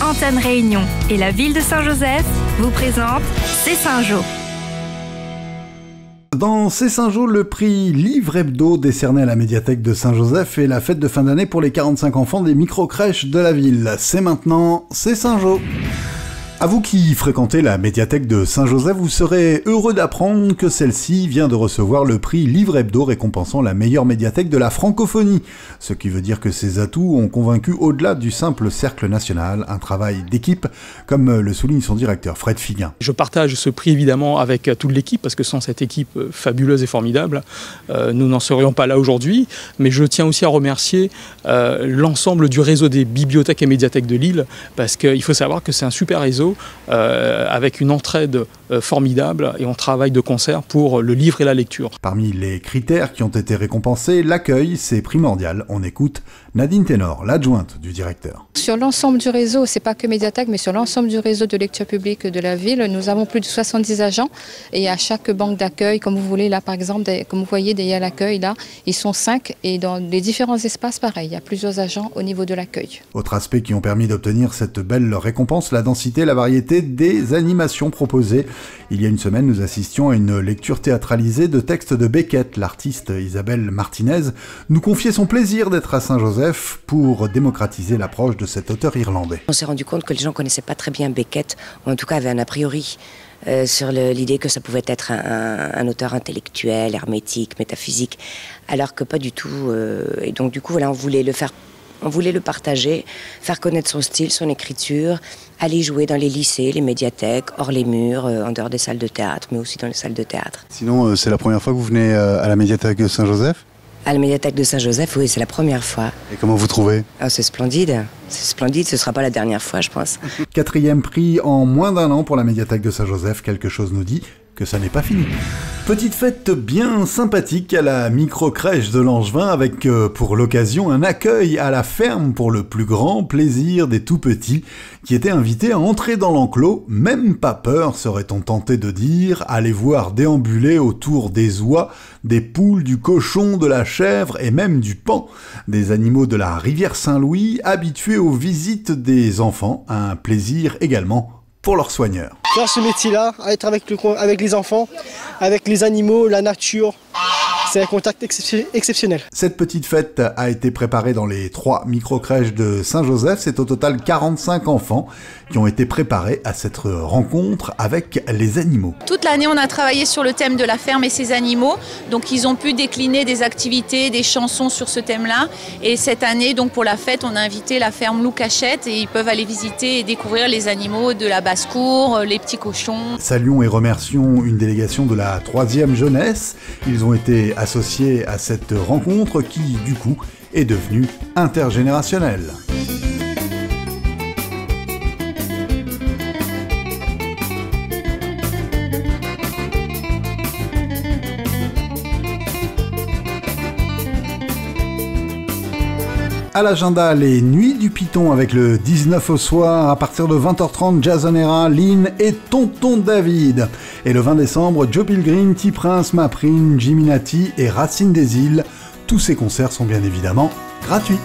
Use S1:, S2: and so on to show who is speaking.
S1: Antenne Réunion et la ville de Saint-Joseph vous présentent C'est Saint-Jo.
S2: Dans C'est Saint-Jo, le prix Livre Hebdo décerné à la médiathèque de Saint-Joseph et la fête de fin d'année pour les 45 enfants des micro-crèches de la ville. C'est maintenant C'est Saint-Jo. À vous qui fréquentez la médiathèque de Saint-Joseph, vous serez heureux d'apprendre que celle-ci vient de recevoir le prix Livre Hebdo récompensant la meilleure médiathèque de la francophonie. Ce qui veut dire que ses atouts ont convaincu au-delà du simple cercle national, un travail d'équipe, comme le souligne son directeur Fred Figuin.
S3: Je partage ce prix évidemment avec toute l'équipe, parce que sans cette équipe fabuleuse et formidable, nous n'en serions pas là aujourd'hui. Mais je tiens aussi à remercier l'ensemble du réseau des bibliothèques et médiathèques de Lille, parce qu'il faut savoir que c'est un super réseau avec une entraide formidable et on travaille de concert pour le livre et la lecture.
S2: Parmi les critères qui ont été récompensés, l'accueil, c'est primordial. On écoute Nadine Ténor, l'adjointe du directeur.
S4: Sur l'ensemble du réseau, c'est pas que médiathèque, mais sur l'ensemble du réseau de lecture publique de la ville, nous avons plus de 70 agents et à chaque banque d'accueil, comme vous voulez là par exemple, comme vous voyez derrière l'accueil là, ils sont 5 et dans les différents espaces pareil, il y a plusieurs agents au niveau de l'accueil.
S2: Autre aspect qui ont permis d'obtenir cette belle récompense, la densité, la variété des animations proposées. Il y a une semaine, nous assistions à une lecture théâtralisée de textes de Beckett. L'artiste Isabelle Martinez nous confiait son plaisir d'être à Saint-Joseph pour démocratiser l'approche de cet auteur irlandais.
S5: On s'est rendu compte que les gens connaissaient pas très bien Beckett, ou en tout cas avaient un a priori sur l'idée que ça pouvait être un auteur intellectuel, hermétique, métaphysique, alors que pas du tout. Et donc du coup, voilà, on voulait le partager, faire connaître son style, son écriture, aller jouer dans les lycées, les médiathèques, hors les murs, en dehors des salles de théâtre, mais aussi dans les salles de théâtre.
S2: Sinon, c'est la première fois que vous venez à la médiathèque de Saint-Joseph ?
S5: À la médiathèque de Saint-Joseph, oui, c'est la première fois.
S2: Et comment vous trouvez ?
S5: C'est splendide, ce sera pas la dernière fois, je pense.
S2: 4e prix en moins d'un an pour la médiathèque de Saint-Joseph, quelque chose nous dit que ça n'est pas fini. Petite fête bien sympathique à la micro-crèche de Langevin avec pour l'occasion un accueil à la ferme pour le plus grand plaisir des tout-petits qui étaient invités à entrer dans l'enclos. Même pas peur, serait-on tenté de dire, à les voir déambuler autour des oies, des poules, du cochon, de la chèvre et même du paon, des animaux de la rivière Saint-Louis habitués aux visites des enfants, un plaisir également pour leurs soigneurs.
S6: Faire ce métier-là, être avec les enfants, avec les animaux, la nature, c'est un contact exceptionnel. Cette
S2: petite fête a été préparée dans les 3 micro-crèches de Saint-Joseph. C'est au total 45 enfants qui ont été préparés à cette rencontre avec les animaux.
S7: Toute l'année, on a travaillé sur le thème de la ferme et ses animaux. Donc, ils ont pu décliner des activités, des chansons sur ce thème-là. Et cette année, donc pour la fête, on a invité la ferme Loup Cachette et ils peuvent aller visiter et découvrir les animaux de la basse-cour, les petits cochons.
S2: Saluons et remercions une délégation de la 3e jeunesse. Ils ont été associés à cette rencontre qui, du coup, est devenue intergénérationnelle. À l'agenda, les Nuits du Python avec le 19 au soir, à partir de 20h30, Jazzonera, Lynn et Tonton David. Et le 20 décembre, Joe Pilgrim, T-Prince, Maprine, Jimmy Nati et Racine des Îles. Tous ces concerts sont bien évidemment gratuits.